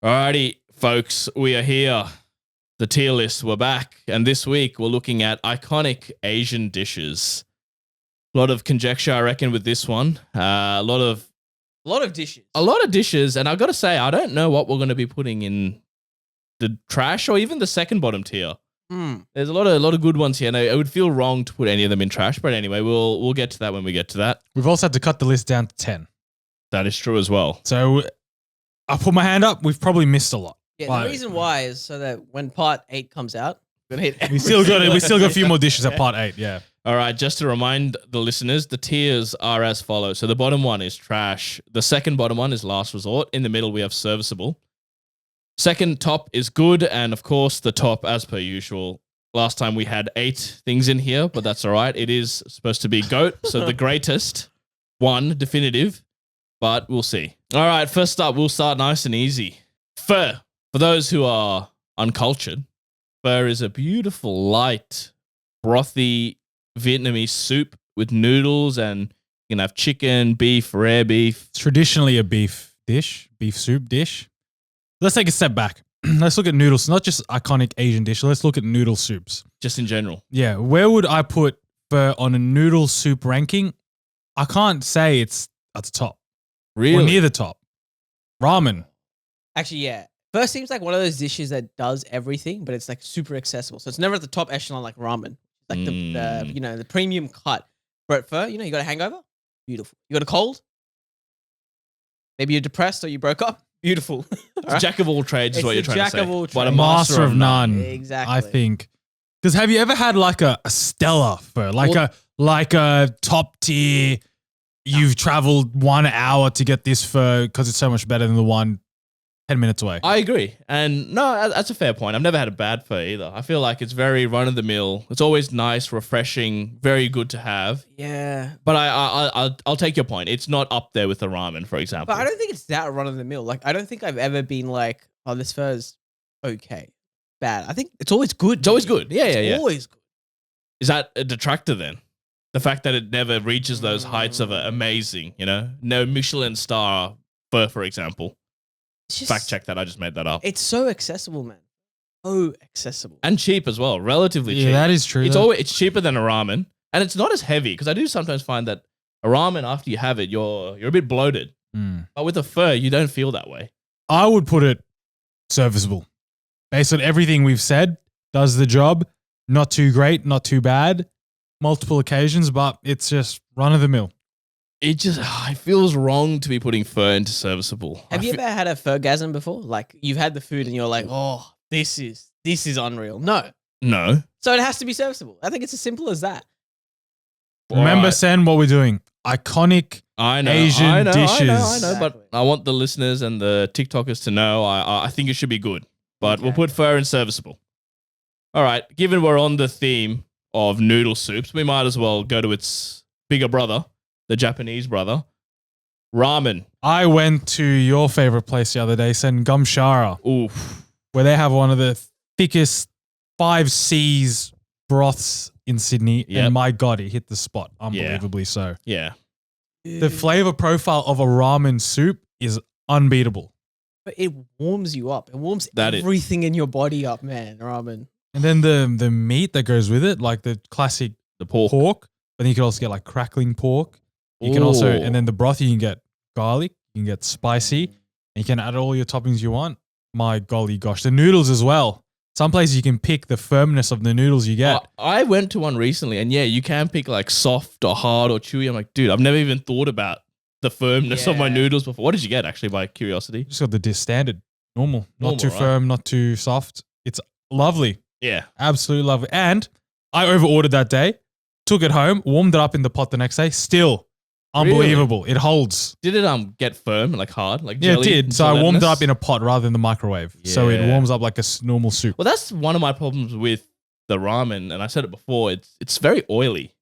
Alrighty, folks, we are here. The tier list, we're back. And this week, we're looking at iconic Asian dishes. A lot of conjecture, I reckon, with this one. A lot of dishes. A lot of dishes. And I've got to say, I don't know what we're going to be putting in the trash or even the second bottom tier. There's a lot of good ones here, and it would feel wrong to put any of them in trash. But anyway, we'll get to that when we get to that. We've also had to cut the list down to 10. That is true as well. So I'll put my hand up. We've probably missed a lot. Yeah, the reason why is so that when part 8 comes out, we're gonna hit we still got a few more dishes at part 8. Yeah. All right, just to remind the listeners, the tiers are as follows. So the bottom one is trash. The second bottom one is last resort. In the middle, we have serviceable. Second top is good. And of course, the top, as per usual. Last time we had 8 things in here, but that's all right. It is supposed to be GOAT. So the greatest one, definitive, but we'll see. All right, first up, we'll start nice and easy. Pho. For those who are uncultured, pho is a beautiful, light, brothy Vietnamese soup with noodles, and you can have chicken, beef, rare beef. It's traditionally a beef soup dish. Let's take a step back. Let's look at noodles, not just iconic Asian dish. Let's look at noodle soups. Just in general. Yeah. Where would I put pho on a noodle soup ranking? I can't say it's at the top. Really? Or near the top. Ramen. Actually, yeah. Pho seems like one of those dishes that does everything, but it's like super accessible. So it's never at the top echelon like ramen. Like the premium cut. But pho, you got a hangover? Beautiful. You got a cold? Maybe you're depressed or you broke up? Beautiful. It's jack of all trades is what you're trying to say. Jack of all But a trades. Master of none. Exactly. I think. Because have you ever had like a stellar pho? Like a top tier, you've traveled 1 hour to get this pho because it's so much better than the one 10 minutes away. I agree. And no, that's a fair point. I've never had a bad pho either. I feel like it's very run-of-the-mill. It's always nice, refreshing, very good to have. Yeah. But I'll take your point. It's not up there with the ramen, for example. But I don't think it's that run-of-the-mill. Like, I don't think I've ever been like, oh, this pho is okay. Bad. I think it's always good. It's always good. Yeah. It's always good. Is that a detractor then? The fact that it never reaches those heights of amazing, No Michelin star pho, for example. Fact check that. I just made that up. It's so accessible, man. So accessible. And cheap as well. Relatively cheap. Yeah, that is true. It's cheaper than a ramen. And it's not as heavy because I do sometimes find that a ramen, after you have it, you're a bit bloated. But with a pho, you don't feel that way. I would put it serviceable. Based on everything we've said, does the job. Not too great, not too bad. Multiple occasions, but it's just run of the mill. It feels wrong to be putting pho into serviceable. Have you ever had a phogasm before? Like you've had the food and you're like, oh, this is unreal. No. So it has to be serviceable. I think it's as simple as that. Remember, Sen, what we're doing. Iconic Asian dishes. I know, but I want the listeners and the TikTokers to know I think it should be good. But we'll put pho in serviceable. All right. Given we're on the theme of noodle soups, we might as well go to its bigger brother, the Japanese brother, ramen. I went to your favorite place the other day, Sen, Gumshara. Oof. Where they have one of the thickest 5 C's broths in Sydney. Yep. And my God, it hit the spot. Unbelievably so. Yeah. The flavor profile of a ramen soup is unbeatable. But it warms you up. It warms everything in your body up, man, ramen. And then the meat that goes with it, like the classic pork. But then you can also get like crackling pork. You can also, and then the broth, you can get garlic, you can get spicy, and you can add all your toppings you want. My golly gosh. The noodles as well. Some places you can pick the firmness of the noodles you get. I went to one recently, and yeah, you can pick like soft or hard or chewy. I'm like, dude, I've never even thought about the firmness of my noodles before. What did you get, actually, by curiosity? Just got the standard, normal. Not too firm, not too soft. It's lovely. Yeah. Absolutely lovely. And I over-ordered that day, took it home, warmed it up in the pot the next day. Still unbelievable. Really? It holds. Did it get firm, like hard? Like yeah, jelly? It did. So I warmed it up in a pot rather than the microwave. Yeah. So it warms up like a normal soup. Well, that's one of my problems with the ramen, and I said it before, it's very oily.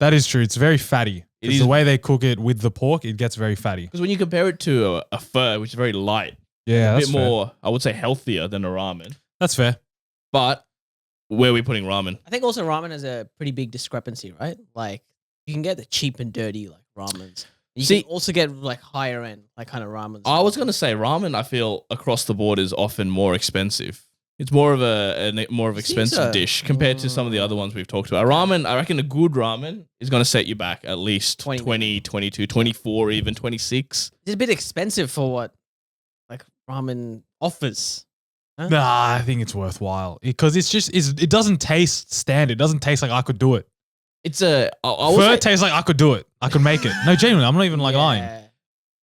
That is true. It's very fatty. It's the way they cook it with the pork, it gets very fatty. Because when you compare it to a pho, which is very light, yeah, a bit more, I would say, healthier than a ramen. That's fair. But where are we putting ramen? I think also ramen has a pretty big discrepancy, right? Like you can get the cheap and dirty like ramens. You See- can also get like higher end, like kind of ramen. I was gonna say ramen. I feel across the board is often more expensive. It's more of a more of You think expensive so? dish compared to some of the other ones we've talked about. Ramen, I reckon a good ramen is gonna set you back at least 20, 22, 24, even 26. It's a bit expensive for what like ramen offers. Huh? Nah, I think it's worthwhile because it doesn't taste standard. It doesn't taste like I could do it. It's a I Pho tastes like I could do it. I could make it. No, genuinely, I'm not even like lying. Yeah.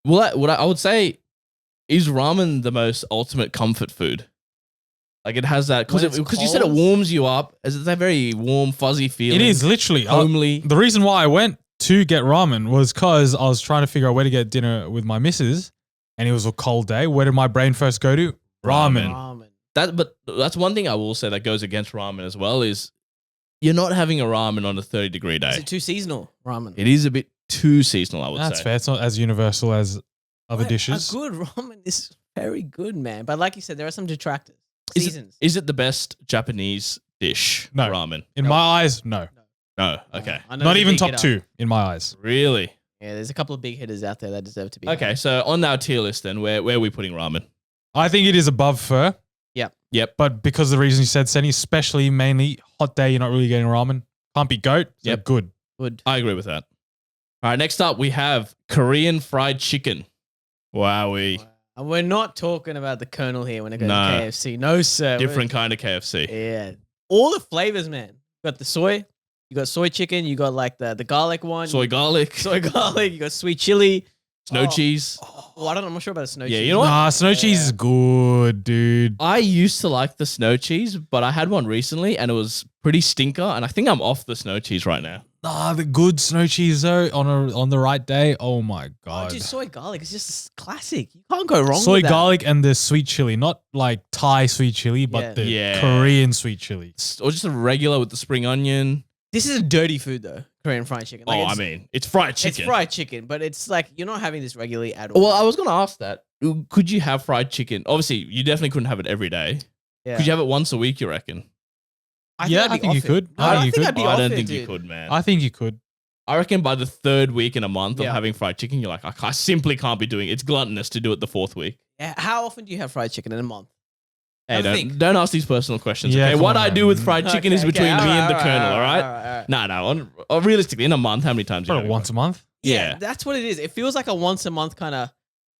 what I would say is ramen the most ultimate comfort food. Like it has that When it's because you said it cold? warms you up. It's a very warm, fuzzy feeling. It is literally homely. The reason why I went to get ramen was because I was trying to figure out where to get dinner with my missus, and it was a cold day. Where did my brain first go to? Ramen. Ramen. But that's one thing I will say that goes against ramen as well is you're not having a ramen on a 30-degree day. Is it too seasonal ramen? It is a bit too seasonal, I would That's say. fair. It's not as universal as other dishes. A good ramen is very good, man. But like you said, there are some detractors. Is Seasons. it the best Japanese dish? No. Ramen. In No. my eyes, no. No. Okay. I know Not it's a even big top hitter. 2 in my eyes. Really? Yeah, there's a couple of big hitters out there that deserve to be. Okay. So on our tier list, then, where are we putting ramen? I think it is above pho. Yep. But because of the reason you said, Senny, especially mainly hot day, you're not really getting ramen. Can't be goat. So Yep. good. Good. I agree with that. All right. Next up, we have Korean fried chicken. Wowee. And we're not talking about the Colonel here when I go No. to KFC. No, sir. Different kind of KFC. Yeah. All the flavors, man. You got the soy. You got soy chicken. You got like the garlic one. Soy garlic. Soy garlic. You got sweet chili. Snow Oh. cheese. Oh, I'm not sure about the snow Yeah, cheese. you know what? Nah, snow cheese is good, dude. I used to like the snow cheese, but I had one recently and it was pretty stinker. And I think I'm off the snow cheese right now. Nah, the good snow cheese though on the right day. Oh my Oh, god. dude, soy garlic is just classic. You can't go wrong Soy with that. garlic and the sweet chili, not like Thai sweet chili, but Yeah. the Yeah. Korean sweet chili. Or just a regular with the spring onion. This is a dirty food though. Korean fried chicken. Like, Oh, I it's- mean, it's fried chicken. It's fried chicken, but it's like you're not having this regularly at all. Well, I was going to ask that. Could you have fried chicken? Obviously, you definitely couldn't have it every day. yeah. Could you have it once a week, you reckon? Yeah, I'd I be think you off it. could. No, I I think you think could. I'd be I off don't it, think you dude. could, man. I think you could. I reckon by the third week in a month Yeah. of having fried chicken, you're like, I simply can't be doing it. It's gluttonous to do it the fourth week. Yeah, how often do you have fried chicken in a month? Hey, Have a think. don't ask these personal questions. Yeah, Okay, come what on, I do with fried man. chicken is between me and the Colonel. All right. right. No. Realistically, in a month, how many times? you Probably having once a month. Yeah, Yeah. that's what it is. It feels like a once a month kind of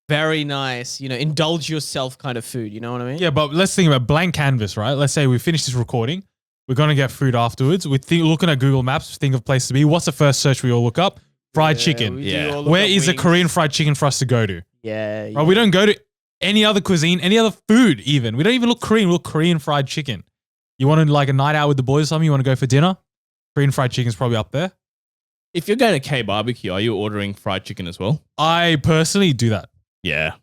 very nice, indulge yourself kind of food. You know what I mean? Yeah, but let's think about blank canvas, right? Let's say we finish this recording. We're gonna get food afterwards. We're looking at Google Maps, think of place to be. What's the first search we all look up? Fried chicken. we do Yeah. all look Where up is the wings. Korean fried chicken for us to go to? Yeah, Right, we don't go to any other cuisine, any other food even. We don't even look Korean. We look Korean fried chicken. You want to like a night out with the boys or something? You want to go for dinner? Korean fried chicken's probably up there. If you're going to K barbecue, are you ordering fried chicken as well? I personally do that. Yeah.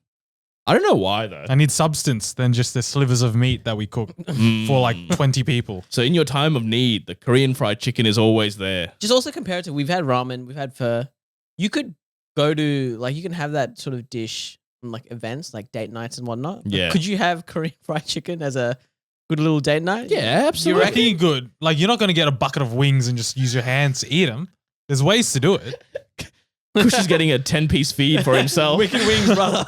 I don't know why though. I need substance than just the slivers of meat that we cook for like 20 people. So in your time of need, the Korean fried chicken is always there. Just also compare it to we've had ramen, we've had pho. You could go to you can have that sort of dish on like events, like date nights and whatnot. But Yeah. could you have Korean fried chicken as a good little date night? Yeah, I absolutely. think you're good. Like you're not going to get a bucket of wings and just use your hands to eat them. There's ways to do it. Kush is getting a 10-piece feed for himself Wicked wings, brother.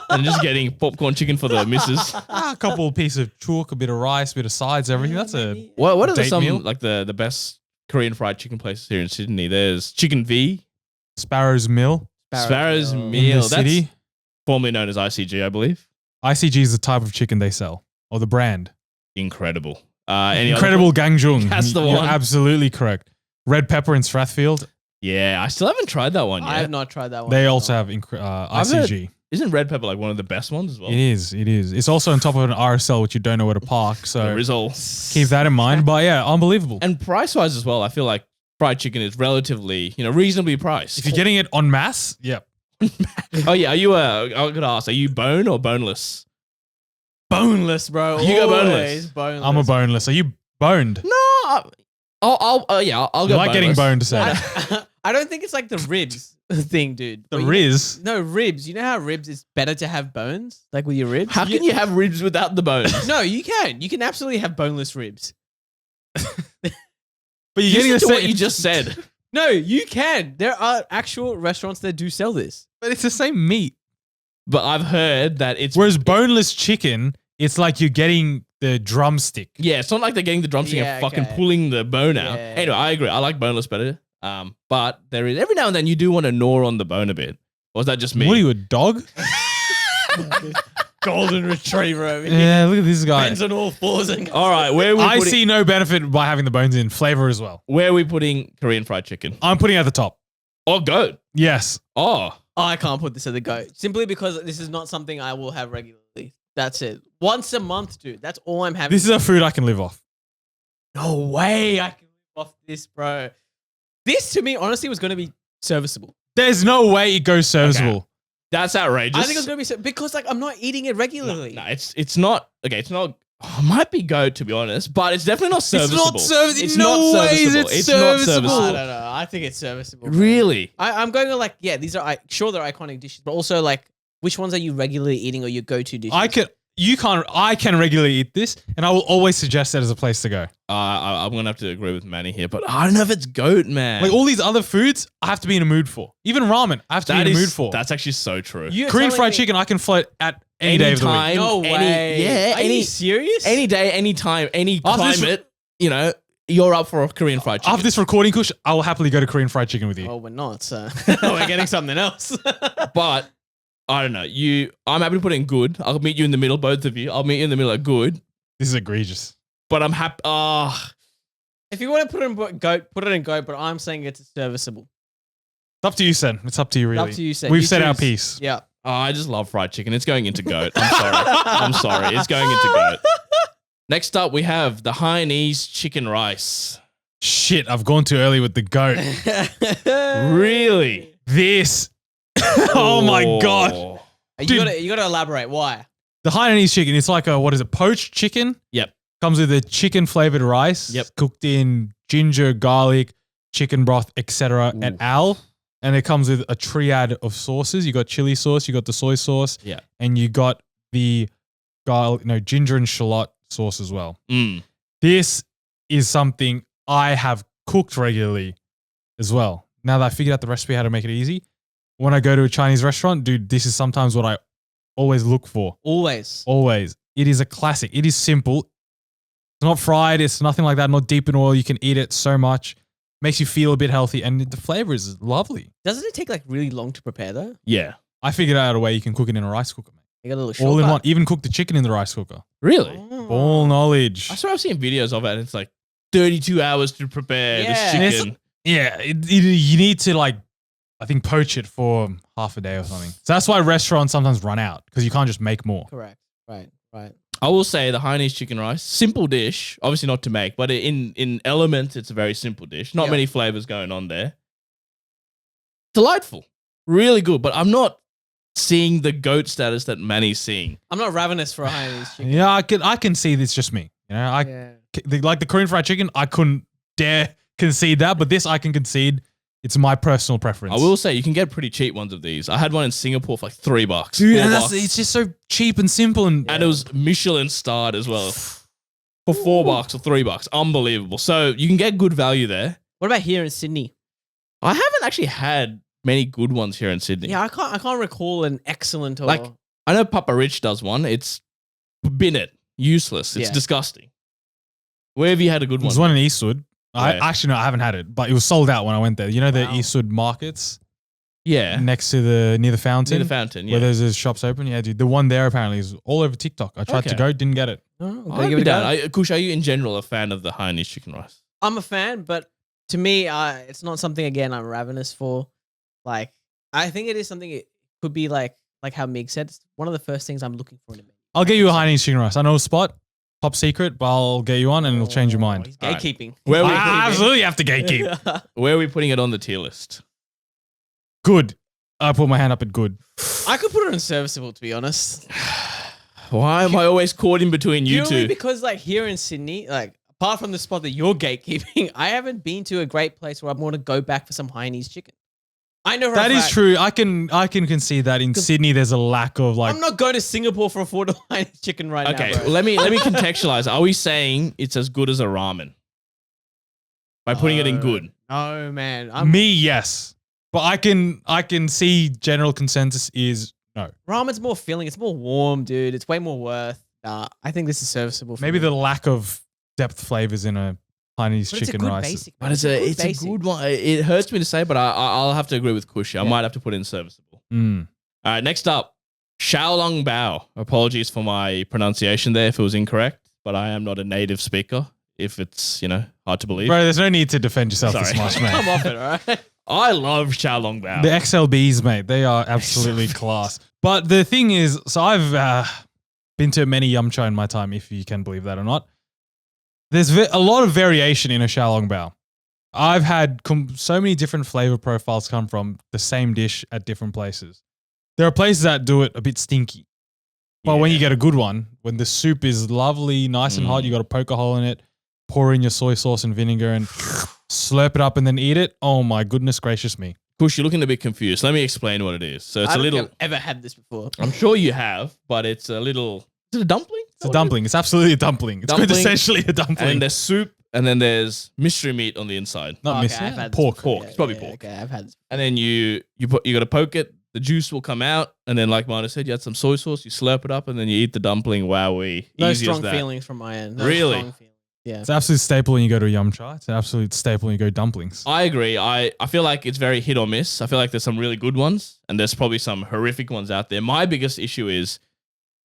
and just getting popcorn chicken for the missus. A couple of pieces of chalk, a bit of rice, a bit of sides, everything. That's a What are Date some meal? like the best Korean fried chicken places here in Sydney? There's Chicken V, Sparrow's Mill Sparrow's Meal. in Meal. the city. That's formerly known as ICG, I believe. ICG is the type of chicken they sell or the brand. Incredible. Any other- Incredible Gangjung. That's the You're one. absolutely correct. Red Pepper in Strathfield. Yeah, I still haven't tried that one I yet. have not tried that one. They at also all. have I've heard- ICG. Isn't red pepper like one of the best ones as well? It is. It is. It's also on top of an RSL, which you don't know where to park. The So Rizal. keep that in mind. But yeah, unbelievable. And price wise as well, I feel like fried chicken is relatively, reasonably priced. If you're getting it en masse, yep. Oh yeah, are you I gotta ask, are you bone or boneless? boneless, bro. You go boneless. Always boneless. I'm a boneless. Are you boned? No, I'll go. You like getting boneless. boned, to say. I don't think it's like the ribs thing, dude. The But you- Riz. No, ribs. You know how ribs is better to have bones? Like with your ribs? How can you have ribs without the bones? No, you can. You can absolutely have boneless ribs. But you're getting Listen the to what same. you just said. No, you can. There are actual restaurants that do sell this. But it's the same meat. But I've heard that it's Whereas boneless chicken, it's like you're getting the drumstick. yeah, it's not like they're getting the drumstick Yeah, and fucking okay. pulling the bone out. Yeah. Anyway, I agree. I like boneless better. But there is every now and then you do want to gnaw on the bone a bit. Or is that just me? What are you, a dog? Golden retriever over here. Yeah, look at this guy. Hands on all fours. And All right, where are we I putting, see no benefit by having the bones in. Flavor as well. where are we putting Korean fried chicken? I'm putting it at the top. Oh, goat. Yes. Oh, I can't put this at the goat simply because this is not something I will have regularly. That's it. Once a month, dude. That's all I'm having. This is a food I can live off. No way I can live off this, bro. This to me, honestly, was going to be serviceable. There's no way it goes serviceable. that's outrageous. I think it was going to be because like I'm not eating it regularly. No, it's not okay. It's not. Oh, it might be goat to be honest, but it's definitely not serviceable. serviceable. not No way is serviceable. it It's not serviceable. serviceable. I don't know. I think it's serviceable. bro. Really? I'm going to like, yeah, these are sure they're iconic dishes, but also like, which ones are you regularly eating or your go-to dishes? I can regularly eat this, and I will always suggest that as a place to go. I'm gonna have to agree with Manny here, but I don't know if it's goat, man. Like all these other foods, I have to be in a mood for. Even ramen, I have to be in a mood for. That's actually so true. You're Korean telling fried me- chicken, I can float at any day of the week. Anytime, No way. Yeah, Are you serious? any day, any time, any After this- climate. You know, you're up for a Korean fried chicken. After this recording, Kush, I will happily go to Korean fried chicken with you. Well, we're not. So we're getting something else. But I don't know. I'm happy to put in good. I'll meet you in the middle, both of you. I'll meet you in the middle at good. This is egregious. But I'm happy. If you want to put it in goat, put it in goat. But I'm saying it's serviceable. It's up to you, Sen. It's up to you, really. Up to you, Sen. We've You said our choose. piece. Yeah. I just love fried chicken. It's going into goat. I'm sorry. I'm sorry. It's going into goat. Next up, we have the Hainese chicken rice. Shit, I've gone too early with the goat. Really? This. Oh my god. Oh. You Dude. gotta elaborate. Why? The Hainanese chicken, it's like a, what is it, poached chicken? Yep. Comes with a chicken flavored rice. Yep. Cooked in ginger, garlic, chicken broth, etc. and Oof. al. And it comes with a triad of sauces. You got chili sauce, you got the soy sauce, Yeah. and you got the ginger and shallot sauce as well. Mm. This is something I have cooked regularly as well. Now that I figured out the recipe, how to make it easy. When I go to a Chinese restaurant, dude, this is sometimes what I always look for. Always. Always. It is a classic. It is simple. It's not fried. It's nothing like that. Not deep in oil. You can eat it so much. Makes you feel a bit healthy. And the flavor is lovely. Doesn't it take like really long to prepare though? Yeah. I figured out a way you can cook it in a rice cooker, mate. You got a little All in one. shortcut. Even cook the chicken in the rice cooker. Really? Oh. All knowledge. I swear I've seen videos of it. And it's like 32 hours to prepare Yeah. this chicken. Yeah. You need to I think poach it for half a day or something. So that's why restaurants sometimes run out because you can't just make more. Correct. Right. I will say the Hainese chicken rice, simple dish, obviously not to make, but in element, it's a very simple dish. Not Yeah. many flavors going on there. Delightful. Really good, but I'm not seeing the goat status that Manny's seeing. I'm not ravenous for a Hainanese chicken. Yeah, I can see this just me. You know, like the Korean fried chicken, I couldn't dare concede that, but this I can concede. It's my personal preference. I will say you can get pretty cheap ones of these. I had one in Singapore for like $3. Dude, and $4. it's just so cheap and simple and And it was Michelin starred as well. For $4 or $3. Unbelievable. So you can get good value there. What about here in Sydney? I haven't actually had many good ones here in Sydney. Yeah, I can't recall an excellent or Like, I know Papa Rich does one. It's bin it. Useless. It's Yeah. disgusting. Where have you had a good one? There's one in Eastwood. Where? I haven't had it, but it was sold out when I went there. You know the Wow. Eastwood markets Yeah. next to near the fountain, Near the fountain, yeah. where there's those shops open. Yeah, dude, the one there apparently is all over TikTok. I tried to Okay. go, didn't get it. Oh, I'd give be it a go. down. Kush, are you in general a fan of the Hainese chicken rice? I'm a fan, but to me, it's not something again I'm ravenous for. Like, I think it is something. It could be like how Mig said. It's one of the first things I'm looking for in a menu. I'll get you a Hainanese chicken rice. I know a spot, top secret, but I'll get you on and it'll change your Oh, mind. He's Alright. gatekeeping. Where are we I putting it? absolutely have to gatekeep. Where are we putting it on the tier list? Good. I put my hand up at good. I could put it on serviceable, to be honest. Why am I always caught in between you Purely two? because like here in Sydney, like apart from the spot that you're gatekeeping, I haven't been to a great place where I want to go back for some Hainanese chicken. I know for That a is fact- true. I can concede that in Sydney there's a lack of I'm not going to Singapore for a $4 Hainanese chicken right Okay, now, bro. let me contextualize. Are we saying it's as good as a ramen? By putting it in good. No, man. Me, yes. But I can see general consensus is no. Ramen's more filling. It's more warm, dude. It's way more worth. Nah, I think this is serviceable for Maybe me. the lack of depth flavors in a Chinese But it's a chicken good rice. basic. But it's a good one. It hurts me to say, but I'll have to agree with Kush. I might have to put in serviceable. Mm. All right, next up, Xiaolong Bao. Apologies for my pronunciation there if it was incorrect, but I am not a native speaker. If it's hard to believe. Bro, there's no need to defend yourself Sorry. this much, Come mate. off it, all right? I love Xiaolong Bao. The XLBs, mate, they are absolutely class. But the thing is, so I've been to many yum cha in my time, if you can believe that or not. There's a lot of variation in a xiaolong bao. I've had so many different flavor profiles come from the same dish at different places. There are places that do it a bit stinky. But when you get a good one, when the soup is lovely, nice and hot, you got to poke a hole in it, pour in your soy sauce and vinegar and slurp it up and then eat it. Oh my goodness gracious me. Kush, you're looking a bit confused. Let me explain what it is. So it's I a don't little. think I've ever had this before. I'm sure you have, but it's a little. Is it a dumpling? It's a dumpling. It's absolutely a dumpling. It's Dumpling. essentially a dumpling. And there's soup, and then there's mystery meat on the inside. Not Okay, missing. I've had this Pork. before. Pork. It's probably pork. Okay, I've had this. And then you got to poke it. The juice will come out, and then like Marta said, you add some soy sauce, you slurp it up, and then you eat the dumpling. Wowee! No Easy as strong that. feelings from my end. No Really? strong feelings. Yeah. It's an absolute staple when you go to a yum cha. It's an absolute staple when you go dumplings. I agree. I feel like it's very hit or miss. I feel like there's some really good ones, and there's probably some horrific ones out there. My biggest issue is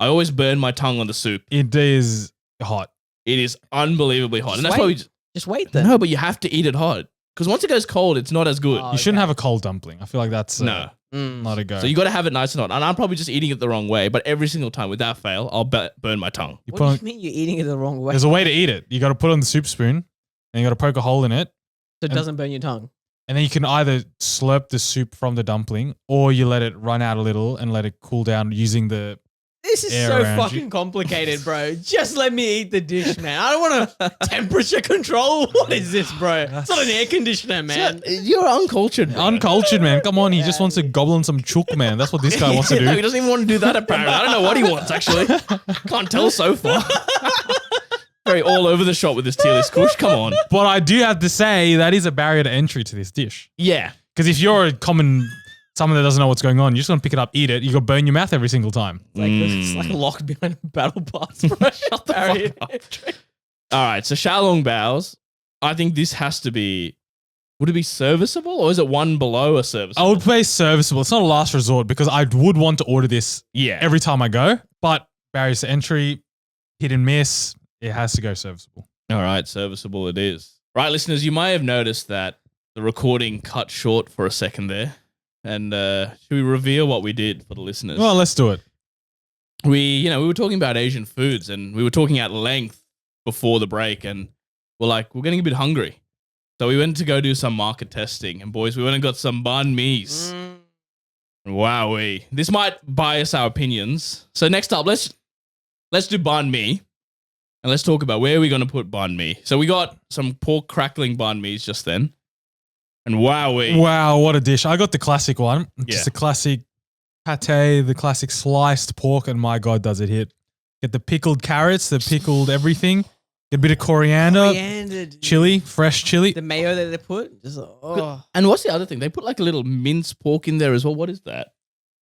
I always burn my tongue on the soup. It is hot. It is unbelievably hot, Just and that's wait. why we Just wait then. no, but you have to eat it hot because once it goes cold, it's not as good. Oh, You shouldn't okay. have a cold dumpling. I feel like that's No. not a go. So you got to have it nice and hot. And I'm probably just eating it the wrong way, but every single time without fail, I'll burn my tongue. You What put do on- you mean you're eating it the wrong way? there's a way to eat it. You got to put it on the soup spoon, and you got to poke a hole in it, So it doesn't burn your tongue. and then you can either slurp the soup from the dumpling, or you let it run out a little and let it cool down using the. This is Air so around fucking you. complicated, bro. Just let me eat the dish, man. I don't want to temperature control. What is this, bro? It's not an air conditioner, man. You're uncultured. Bro. Uncultured, man. Come on, he just wants to gobble in some chook, man. That's what this guy wants to No, he do. doesn't even want to do that. Apparently, I don't know what he wants. Actually, can't tell so far. Very all over the shop with this tier list, Kush. Come on. But I do have to say that is a barrier to entry to this dish. Yeah. Because if you're a someone that doesn't know what's going on, you're just gonna pick it up, eat it. You got to burn your mouth every single time. It's like locked behind a battle pass, bro. Shut the fuck fuck All right. So Xiaolong Bao's. I think this has to be. Would it be serviceable, or is it one below a serviceable? I would play serviceable. It's not a last resort because I would want to order this yeah. every time I go. But barriers to entry, hit and miss, it has to go serviceable. All right, serviceable it is. Right, listeners, you might have noticed that the recording cut short for a second there. And should we reveal what we did for the listeners? Well, let's do it. We were talking about Asian foods, and we were talking at length before the break, and we're getting a bit hungry. So we went to go do some market testing, and boys, we went and got some Bahn Mi's. Wowee. This might bias our opinions. So next up, let's do Bahn Mi. And let's talk about where we're going to put Bahn Mi. So we got some pork crackling Bahn Mi's just then. And wowee. Wow, what a dish. I got the classic one. Just Yeah. the classic pate, the classic sliced pork, and my God, does it hit. Get the pickled carrots, the pickled everything. Get a bit of coriander, chili, fresh chili. The mayo that they put. Just And what's the other thing? They put like a little minced pork in there as well. What is that?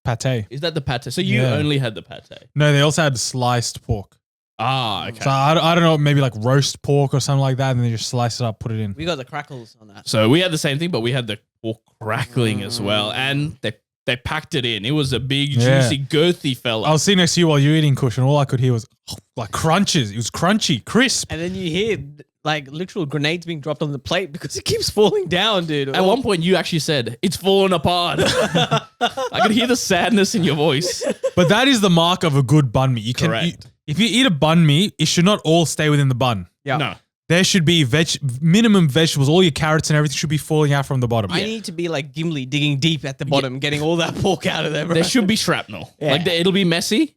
Pate. Is that the pate? So you Yeah. only had the pate. No, they also had sliced pork. Ah, okay. So I don't know, maybe like roast pork or something like that, and then they just slice it up, put it in. we got the crackles on that. So we had the same thing, but we had the pork crackling as well. And they packed it in. It was a big, Yeah. juicy, girthy fella. I was sitting next to you while you were eating, Kush, and all I could hear was like crunches. It was crunchy, crisp. And then you hear like literal grenades being dropped on the plate because it keeps falling down, dude. At one point, you actually said, "It's falling apart." I could hear the sadness in your voice. But that is the mark of a good bun mi. Correct. If you eat a bun mi, it should not all stay within the bun. Yeah. No. There should be minimum vegetables. All your carrots and everything should be falling out from the bottom. I need to be like Gimli digging deep at the bottom, getting all that pork out of there, bro. There should be shrapnel. Yeah. Like it'll be messy,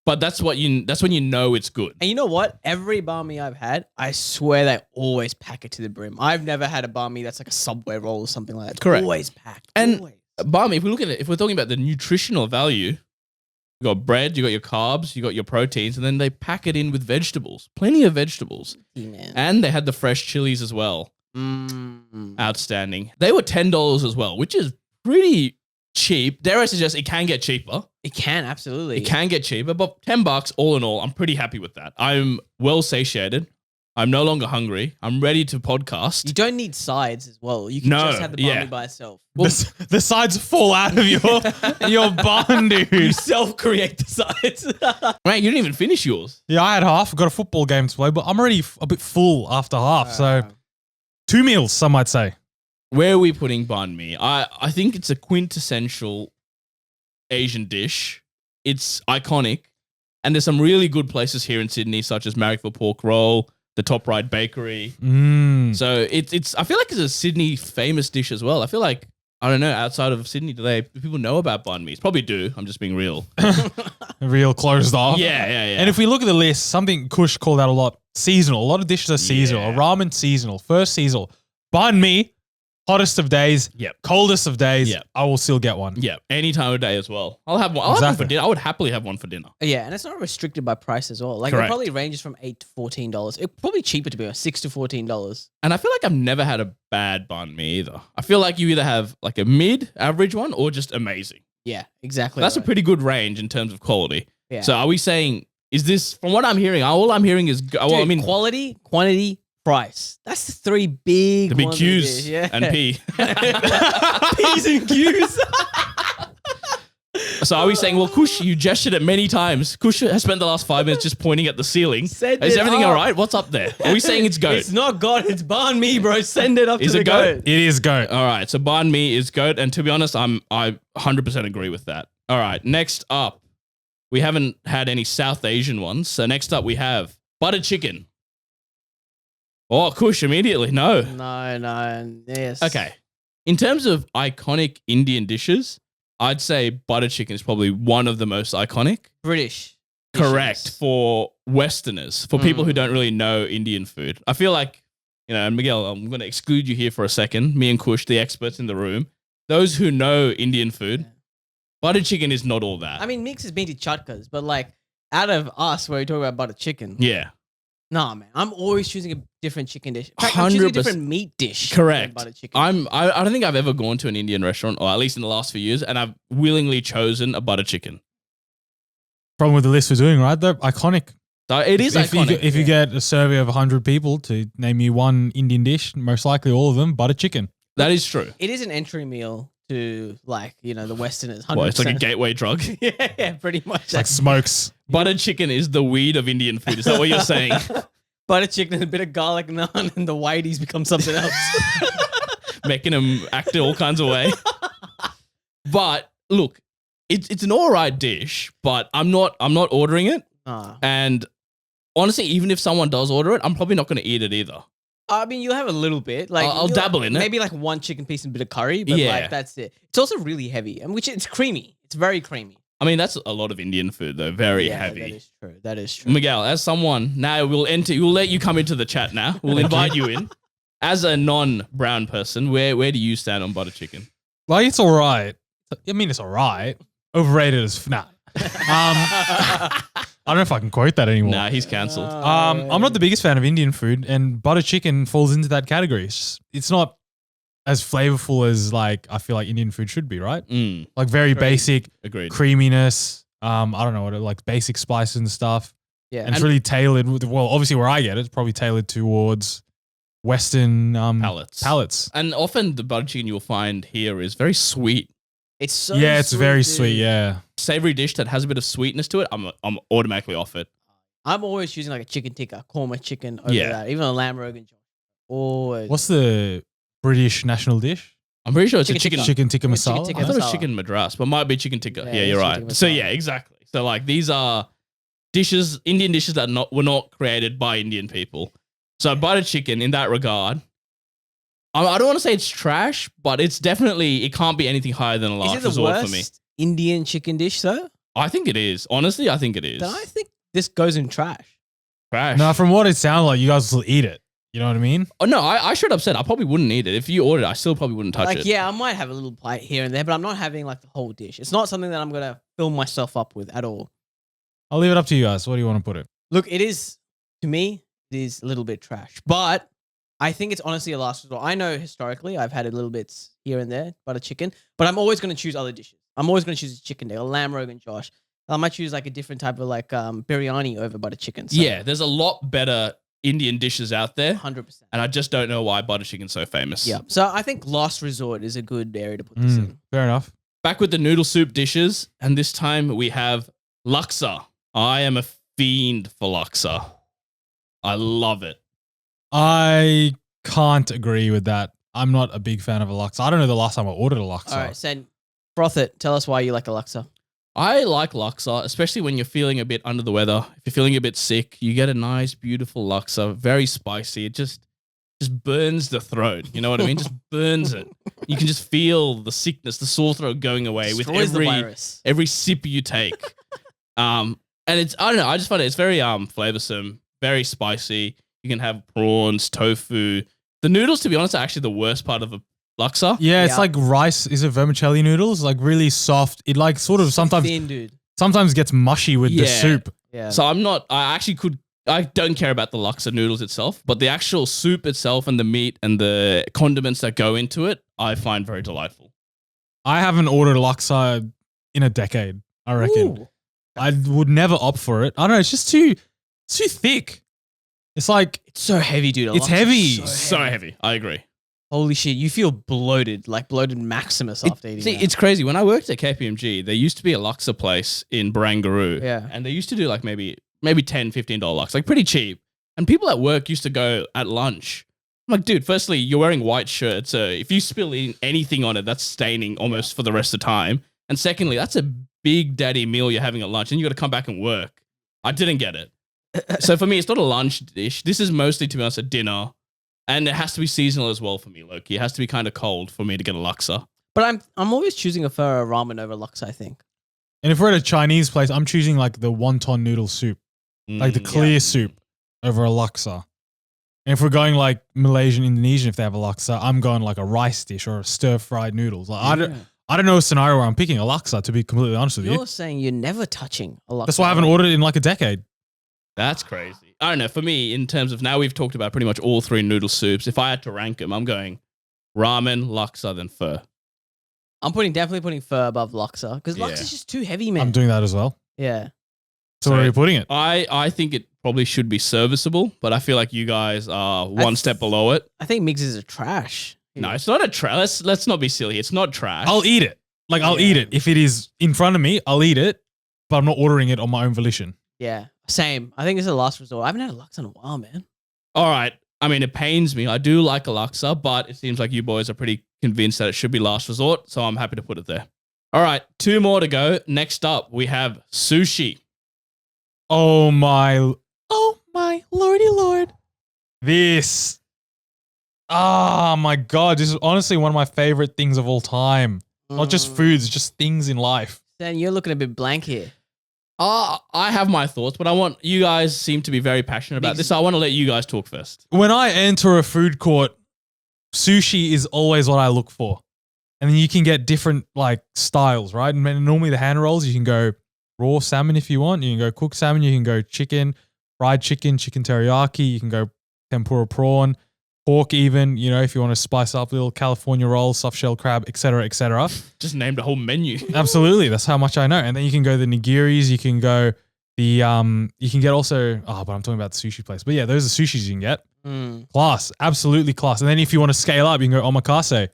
but that's when you know it's good. And you know what? Every banh mi I've had, I swear they always pack it to the brim. I've never had a banh mi that's like a Subway roll or something like that. It's Correct. always packed. And- always. Bahn Mi, if we look at it, if we're talking about the nutritional value, you got bread, you got your carbs, you got your proteins, and then they pack it in with vegetables, plenty of vegetables, Yeah, man. and they had the fresh chilies as well. Outstanding. They were $10 as well, which is pretty cheap. Dare I suggest it can get cheaper. It can, absolutely. It can get cheaper, but $10 all in all, I'm pretty happy with that. I'm well satiated. I'm no longer hungry. I'm ready to podcast. You don't need sides as well. You can just have the banh mi by itself. Well, the sides fall out of your bun, dude. You self-create the sides. Man, you didn't even finish yours. Yeah, I had half. Got a football game to play, but I'm already a bit full after half. So 2 meals, some might say. Where are we putting banh mi? I think it's a quintessential Asian dish. It's iconic. And there's some really good places here in Sydney, such as Marrickville Pork Roll, the Top Right Bakery. So it's I feel like it's a Sydney famous dish as well. I feel like, I don't know, outside of Sydney, do people know about banh mi? Probably do. I'm just being real. Real closed off. Yeah. And if we look at the list, something Kush called out a lot, seasonal. A lot of dishes are seasonal. Yeah. Ramen, seasonal. First, seasonal. Banh mi, hottest of days. Yep. Coldest of days. Yep. I will still get one. Yeah, any time of day as well. I'll have one. I'll have one for dinner. I would happily have one for dinner. Yeah, and it's not restricted by price as well. Like Correct. it probably ranges from $8 to $14. It's probably cheaper to be honest, $6 to $14. And I feel like I've never had a bad banh mi either. I feel like you either have like a mid-average one or just amazing. Yeah, exactly. That's a right. pretty good range in terms of quality. Yeah. So are we saying, is this, from what I'm hearing, all I'm hearing is, Dude, quality, quantity, price. That's the three big the big ones Q's yeah. and P. P's and Q's. So are we saying, well, Kush, you gestured it many times. Kush has spent the last 5 minutes just pointing at the ceiling. Send Is it everything up. all right? What's up there? Are we saying it's goat? It's not God, it's banh mi, bro. Send it up Is to the it goat? goat. It is goat. All right, so banh mi is goat, and to be honest, I 100% agree with that. All right, next up, we haven't had any South Asian ones, so next up we have butter chicken. Oh, Kush, immediately, no. No, yes. Okay, in terms of iconic Indian dishes, I'd say butter chicken is probably one of the most iconic. British. Correct, dishes. for Westerners, for people who don't really know Indian food. I feel like, Miguel, I'm going to exclude you here for a second. Me and Kush, the experts in the room, those who know Indian food, butter chicken is not all that. I mean, Mix has been to Chutkas, but like out of us, where we talk about butter chicken, yeah. nah, man, I'm always choosing a different chicken dish. In fact, I'm choosing a 100%. different meat dish. Correct. than butter chicken. I don't think I've ever gone to an Indian restaurant, or at least in the last few years, and I've willingly chosen a butter chicken. Problem with the list we're doing, right? They're iconic. So it is iconic. If you get a survey of 100 people to name you one Indian dish, most likely all of them, butter chicken. That is true. It is an entry meal to like, the Westerners. 100%. Well, it's like a gateway drug. yeah, pretty much. It's like smokes. Butter chicken is the weed of Indian food. Is that what you're saying? Butter chicken and a bit of garlic naan, and the whiteys become something else. Making them act all kinds of way. But look, it's an all right dish, but I'm not ordering it. And honestly, even if someone does order it, I'm probably not going to eat it either. I mean, you'll have a little bit. Like I'll dabble in it. Maybe like one chicken piece and a bit of curry, but Yeah. like that's it. It's also really heavy, and which it's creamy. It's very creamy. I mean, that's a lot of Indian food though. Very heavy. That is true. That is true. Miguel, as someone, now we'll let you come into the chat now. We'll invite you in. As a non-brown person, where do you stand on butter chicken? Like, it's all right. I mean, it's all right. Overrated as nah. I don't know if I can quote that anymore. Nah, he's cancelled. I'm not the biggest fan of Indian food, and butter chicken falls into that category. It's not as flavorful as like I feel like Indian food should be, right? Like very basic Agreed. creaminess. I don't know what like basic spices and stuff. Yeah, And it's really tailored. Well, obviously where I get it, it's probably tailored towards Western palates. And often the butter chicken you'll find here is very sweet. it's so Yeah, it's very dude. sweet. Yeah. Savory dish that has a bit of sweetness to it, I'm automatically off it. I'm always choosing like a chicken tikka, korma chicken over Yeah. that. Even a lamb rogan joint. Always. What's the British national dish? I'm pretty sure it's Chicken a chicken. tikka. Chicken tikka Chicken masala. tikka. I thought it was masala. chicken madras, but might be chicken tikka. Yeah, Yeah, it's you're chicken right. So masala. yeah, exactly. So like these are dishes, Indian dishes that were not created by Indian people. So butter chicken in that regard, I don't want to say it's trash, but it's definitely, it can't be anything higher than a Is last it the resort worst for me. Indian chicken dish though? I think it is. Honestly, I think it is. Then I think this goes in trash. Trash. No, from what it sounds like, you guys will eat it. You know what I mean? Oh, no, I should have said I probably wouldn't eat it. If you ordered it, I still probably wouldn't touch Like, it. yeah, I might have a little bite here and there, but I'm not having like the whole dish. It's not something that I'm gonna fill myself up with at all. I'll leave it up to you guys. What do you want to put it? Look, it is to me, it is a little bit trash, but I think it's honestly a last resort. I know historically I've had a little bits here and there, butter chicken, but I'm always going to choose other dishes. I'm always going to choose chicken dick, a lamb rogan josh. I might choose like a different type of like biryani over butter chicken. So Yeah, there's a lot better Indian dishes out there, 100%. and I just don't know why butter chicken's so famous. Yeah. So I think last resort is a good area to put this in. Fair enough. Back with the noodle soup dishes, and this time we have laksa. I am a fiend for laksa. I love it. I can't agree with that. I'm not a big fan of a laksa. I don't know the last time I ordered a laksa. All right, Sen, froth it. Tell us why you like a laksa. I like laksa, especially when you're feeling a bit under the weather. If you're feeling a bit sick, you get a nice, beautiful laksa, very spicy. It just burns the throat. You know what I mean? Just burns it. You can just feel the sickness, the sore throat going away with Destroys the virus. every sip you take. And it's, I don't know, I just find it's very flavorsome, very spicy. You can have prawns, tofu. The noodles, to be honest, are actually the worst part of a laksa. Yeah, it's like rice. Is it vermicelli noodles? Like really soft. It like sort of sometimes Thin, dude. sometimes gets mushy with the soup. Yeah. So I don't care about the laksa noodles itself, but the actual soup itself and the meat and the condiments that go into it, I find very delightful. I haven't ordered laksa in a decade, I reckon. Ooh. I would never opt for it. I don't know, it's just too thick. It's like It's so heavy, dude. It's heavy. So heavy. I agree. Holy shit, you feel bloated, like bloated Maximus after eating See, that. it's crazy. When I worked at KPMG, there used to be a laksa place in Barangaroo. Yeah. And they used to do like maybe $10, $15 laksa, like pretty cheap. And people at work used to go at lunch. I'm like, dude, firstly, you're wearing white shirts. So if you spill anything on it, that's staining almost for the rest of the time. And secondly, that's a big daddy meal you're having at lunch and you got to come back and work. I didn't get it. So for me, it's not a lunch dish. This is mostly, to be honest, a dinner. And it has to be seasonal as well for me, Loki. It has to be kind of cold for me to get a laksa. But I'm always choosing a pho or ramen over laksa, I think. And if we're at a Chinese place, I'm choosing like the wonton noodle soup, like the clear soup over a laksa. And if we're going like Malaysian, Indonesian, if they have a laksa, I'm going like a rice dish or a stir-fried noodles. Like, I don't know a scenario where I'm picking a laksa, to be completely honest with you. You're saying you're never touching a laksa. That's why I haven't ordered it in like a decade. That's crazy. I don't know. For me, in terms of now we've talked about pretty much all three noodle soups. If I had to rank them, I'm going ramen, laksa, then pho. I'm definitely putting pho above laksa because laksa's just too heavy, man. I'm doing that as well. Yeah. So where are you putting it? I think it probably should be serviceable, but I feel like you guys are one step below it. I think mixes are trash. No, it's not a trash. Let's not be silly. It's not trash. I'll eat it. Like I'll eat it. If it is in front of me, I'll eat it, but I'm not ordering it on my own volition. Yeah, same. I think it's a last resort. I haven't had a laksa in a while, man. All right. I mean, it pains me. I do like a laksa, but it seems like you boys are pretty convinced that it should be last resort, so I'm happy to put it there. All right, 2 more to go. Next up, we have sushi. Oh my lordy lord. This. Oh my God. This is honestly one of my favorite things of all time. Not just foods, just things in life. Then you're looking a bit blank here. I have my thoughts, but you guys seem to be very passionate about this, so I want to let you guys talk first. When I enter a food court, sushi is always what I look for. And then you can get different like styles, right? And normally the hand rolls, you can go raw salmon if you want. You can go cooked salmon. You can go chicken, fried chicken, chicken teriyaki. You can go tempura prawn, pork even, you know, if you want to spice up little California rolls, soft shell crab, etc., etc. Just named a whole menu. Absolutely. That's how much I know. And then you can go the nigiris. You can go you can get also, but I'm talking about the sushi place. But yeah, those are sushis you can get. Class. Absolutely class. And then if you want to scale up, you can go omakase.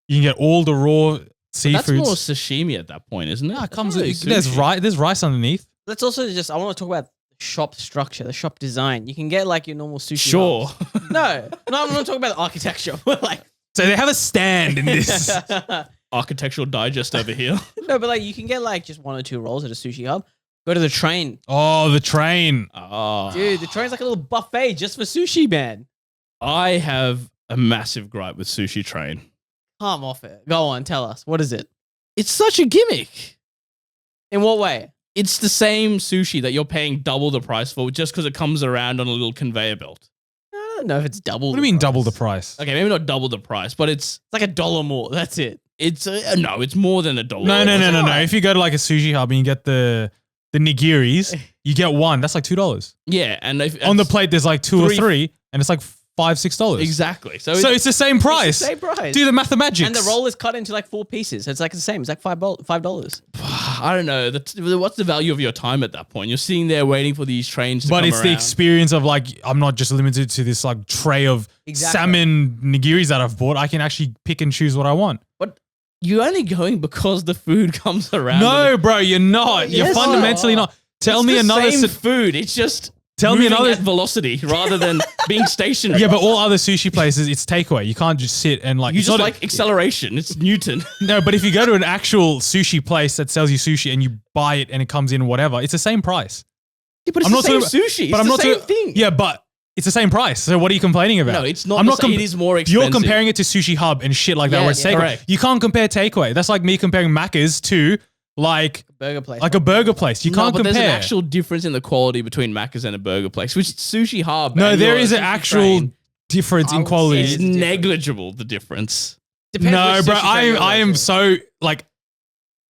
You can get all the raw seafoods. That's more sashimi at that point, isn't it? No, it comes with, there's rice underneath. Let's also I want to talk about the shop structure, the shop design. You can get like your normal sushi. Sure. No, I'm not talking about the architecture. Like, so they have a stand in this. Architectural digest over here. No, but like you can get like just 1 or 2 rolls at a sushi hub. Go to the train. Oh, the train. Oh. Dude, the train's like a little buffet just for sushi, man. I have a massive gripe with Sushi Train. Come off it. Go on, tell us. What is it? It's such a gimmick. In what way? It's the same sushi that you're paying double the price for just because it comes around on a little conveyor belt. I don't know if it's double. What do you mean double the price? Okay, maybe not double the price, but it's like $1 more. That's it. It's no, it's more than $1. No. If you go to like a sushi hub and you get the nigiris, you get one. That's like $2. Yeah, and on the plate there's like 2 or 3, and it's like $5-6. Exactly. So it's the same price. It's the same price. Do the mathematics. And the roll is cut into like 4 pieces. So it's like the same. It's like $5. I don't know. What's the value of your time at that point? You're sitting there waiting for these trains to But come it's the around. experience of like, I'm not just limited to this like tray of salmon nigiris that I've bought. I can actually pick and choose what I want. But you're only going because the food comes around. No, bro, you're not. You're Yes, fundamentally not. Tell me another. same food. It's just Tell me moving another at velocity rather than being stationary. Yeah, but all other sushi places, it's takeaway. You can't just sit and like. You it's just not like acceleration. It's Newton. No, but if you go to an actual sushi place that sells you sushi and you buy it and it comes in whatever, it's the same price. Yeah, but it's I'm the not same talking sushi. It's but I'm the not same talking- thing. Yeah, but it's the same price. So what are you complaining about? No, it's not. I'm the not. same. It is more expensive. You're comparing it to Sushi Hub and shit like that, Yeah, where it's yeah, takeaway. correct. You can't compare takeaway. That's like me comparing Macca's to like Burger place. a burger place. You can't but compare. there's an actual difference in the quality between Macca's and a burger place, which Sushi Hub. No, and there your is an sushi actual train difference in would say quality. is it's different. negligible. The difference. Depends No, which bro, sushi train you're I am going to. so like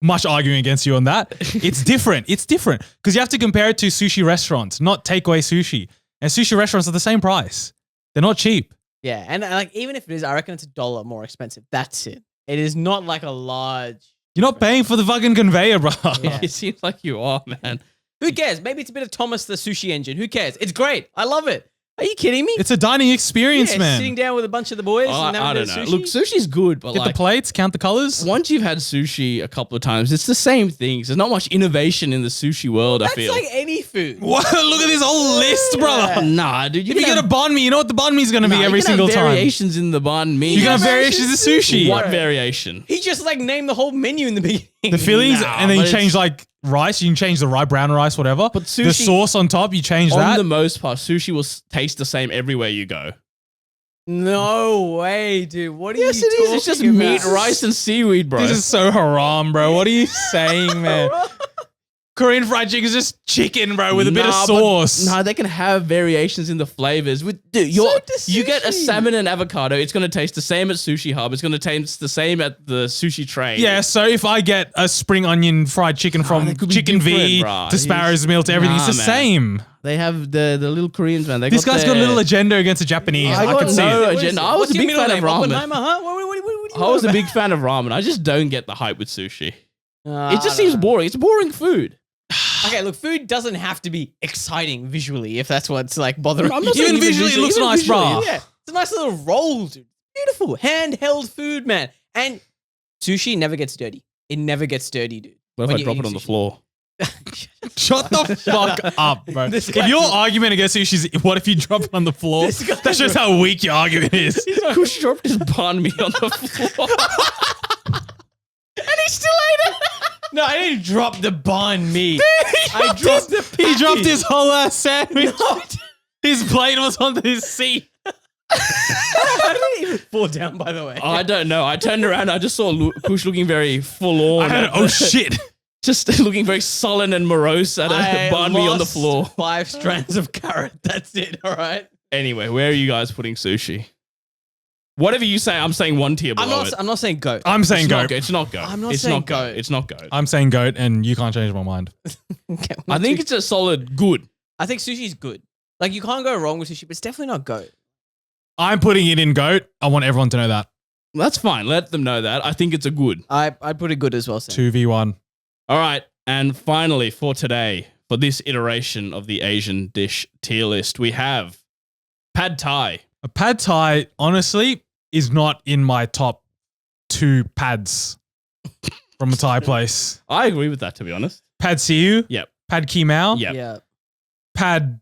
much arguing against you on that. It's different. It's different because you have to compare it to sushi restaurants, not takeaway sushi. And sushi restaurants are the same price. They're not cheap. Yeah, and like even if it is, I reckon it's $1 more expensive. That's it. It is not like a large. You're not paying for the fucking conveyor, bro. Yeah. It seems like you are, man. Who cares? Maybe it's a bit of Thomas the Sushi Engine. Who cares? It's great. I love it. Are you kidding me? It's a dining experience, yeah, man. sitting down with a bunch of the boys. I and having a don't bit know. of Look, sushi. sushi's good, but Get like the plates, count the colors. once you've had sushi a couple of times, it's the same things. There's not much innovation in the sushi world. I That's feel. like any food. What? Look at this whole list, brother. Nah, dude. If you get a Bahn Mi, you know what the Bahn Mi is going to be every single time. Variations in the Bahn Mi. You can got have variations of sushi. What Right. variation? He just like named the whole menu in the beginning. The fillings, Nah, and then you but change it's- like rice. You can change the brown rice, whatever. But the sushi- sauce on top, you change On that. the most part, sushi will taste the same everywhere you go. No way, dude. What are Yes, you it is. It's just talking meat, about? rice, and seaweed, bro. This is so haram, bro. What are you saying, man? Korean fried chicken is just chicken, bro, with a bit of Nah, but- sauce. Nah, they can have variations in the flavors. Dude, you get a sushi. salmon and avocado, it's going to taste the same at Sushi Hub. It's going to taste the same at the sushi tray. Yeah, so if I get a spring onion fried chicken from that could be Chicken V different, bruh. to Sparrow's Meal to everything, it's Nah, the man. same. They have the little Koreans, man. This guy's got a little agenda against the Japanese. I I got can see no it. agenda. I was a big fan of ramen. Oppenheimer, huh? What do you I was a want big fan of ramen. I just don't get the hype with sushi. about? It just seems boring. It's boring food. Okay, look, food doesn't have to be exciting visually if that's what's like bothering I'm not you. saying Even visually, it looks even nice, visually, bro. Yeah, it's a nice little roll, dude. Beautiful. Handheld food, man. And sushi never gets dirty. It never gets dirty, dude. What if When I you drop eat it on the sushi. floor? Shut the fuck up, bro. This If guy- your argument against sushi is, what if you drop it on the floor? This guy- That's just how weak your argument is. Kush dropped his Bahn Mi on the floor. And he still ate it. No, I didn't drop the Bahn Mi. I dropped the He dropped patty. his whole ass sandwich. No, His plate was on his seat. How did it even fall down, by the way? I don't know. I turned around. I just saw Kush looking very full on. Oh shit. Just looking very sullen and morose at a Bahn Mi on the lost floor. 5 strands of carrot. That's it, all right? Anyway, where are you guys putting sushi? Whatever you say, I'm saying one tier below it. I'm not saying goat. I'm saying It's not goat. goat. It's not goat. I'm not it's saying not goat. goat. It's not goat. I'm saying goat, and you can't change my mind. Okay, I think it's a solid good. I think sushi's good. Like you can't go wrong with sushi, but it's definitely not goat. I'm putting it in goat. I want everyone to know that. That's fine. Let them know that. I think it's a good. I'd put it good as well. Sam. 2v1. All right. And finally, for today, for this iteration of the Asian dish tier list, we have Pad Thai. A pad thai, honestly, is not in my top 2 pads from a Thai place. I agree with that, to be honest. Pad siu, Yep. pad kimao, Yep. Yeah. pad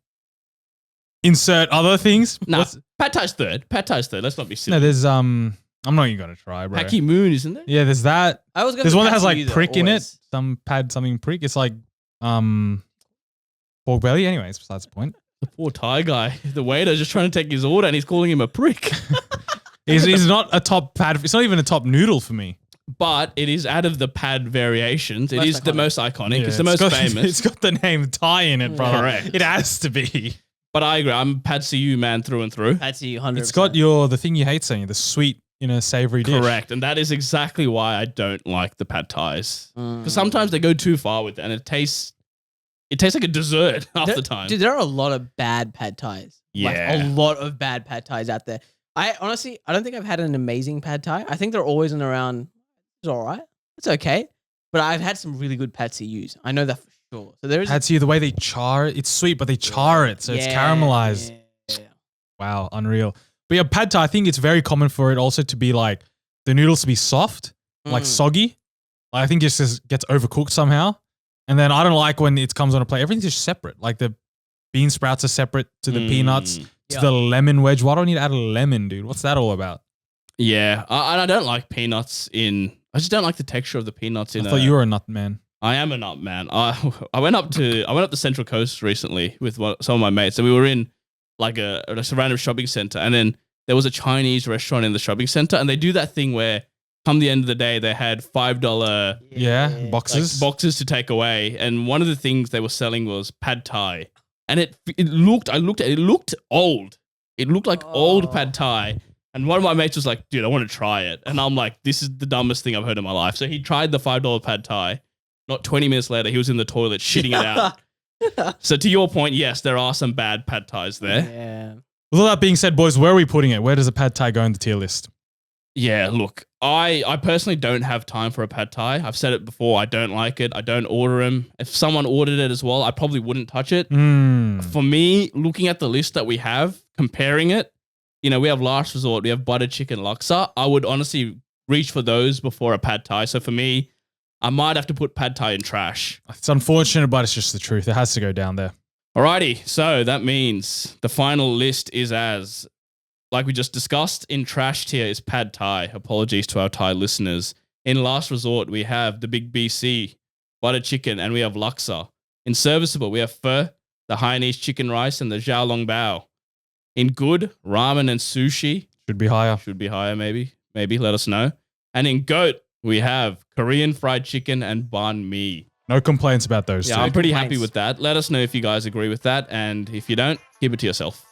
insert other things. No, What's- Pad Thai's third. Pad Thai's third. Let's not be no, silly. there's I'm not even gonna try, bro. Paki Moon, isn't there? Yeah, there's that. I was gonna There's put one that pad has see like you, though, prick in it. always. Some pad something prick. It's like pork belly. Anyways, besides the point. The poor Thai guy. The waiter just trying to take his order and he's calling him a prick. It's not a top pad. It's not even a top noodle for me. But it is out of the pad variations. It Most is the iconic. most iconic. Yeah, it's the most got, famous. It's got the name Thai in it, brother. Correct. It has to be. But I agree. I'm Pad CU man through and through. Pad see you 100%. It's got the thing you hate saying, the sweet in a savory dish. Correct. And that is exactly why I don't like the Pad Thais. Mm. Because sometimes they go too far with it and it tastes it tastes like a dessert half the time. Dude, there are a lot of bad pad thais. Yeah. Like, a lot of bad pad thais out there. I don't think I've had an amazing pad thai. I think they're always in around, it's all right. It's okay. But I've had some really good pad see-ews. I know that for sure. So there is Pad see, the way they char it, it's sweet, but they char it, so it's caramelized. Yeah. Wow, unreal. But yeah, pad thai, I think it's very common for it also to be like the noodles to be soft, like soggy. I think it just gets overcooked somehow. And then I don't like when it comes on a plate. Everything's just separate. Like the bean sprouts are separate to the peanuts, to the lemon wedge. Why do I need to add a lemon, dude? What's that all about? Yeah, I don't like peanuts in. I just don't like the texture of the peanuts in. I thought you were a nut man. I am a nut man. I went up the Central Coast recently with some of my mates, and we were in like a random shopping center, and then there was a Chinese restaurant in the shopping center, and they do that thing where, come the end of the day, they had $5 boxes to take away, and one of the things they were selling was pad thai, and it looked old. It looked like old pad thai. And one of my mates was like, dude, I want to try it. And I'm like, this is the dumbest thing I've heard in my life. So he tried the $5 pad thai. Not 20 minutes later, he was in the toilet shitting it out. So to your point, yes, there are some bad pad thais there. Yeah. With all that being said, boys, where are we putting it? Where does a pad thai go in the tier list? Yeah, look, I personally don't have time for a pad thai. I've said it before. I don't like it. I don't order them. If someone ordered it as well, I probably wouldn't touch it. For me, looking at the list that we have, comparing it, you know, we have Last Resort, we have butter chicken laksa. I would honestly reach for those before a pad thai. So for me, I might have to put pad thai in trash. It's unfortunate, but it's just the truth. It has to go down there. Alrighty, so that means the final list is as, like we just discussed, in trash tier is pad thai. Apologies to our Thai listeners. In Last Resort, we have the Big BC, butter chicken, and we have laksa. In serviceable, we have pho, the Hainanese chicken rice, and the Zhao Long Bao. In good, ramen and sushi. Should be higher. Should be higher, maybe. Maybe, let us know. And in goat, we have Korean fried chicken and Bahn Mi. No complaints about those two. I'm pretty happy with that. Let us know if you guys agree with that. And if you don't, keep it to yourself.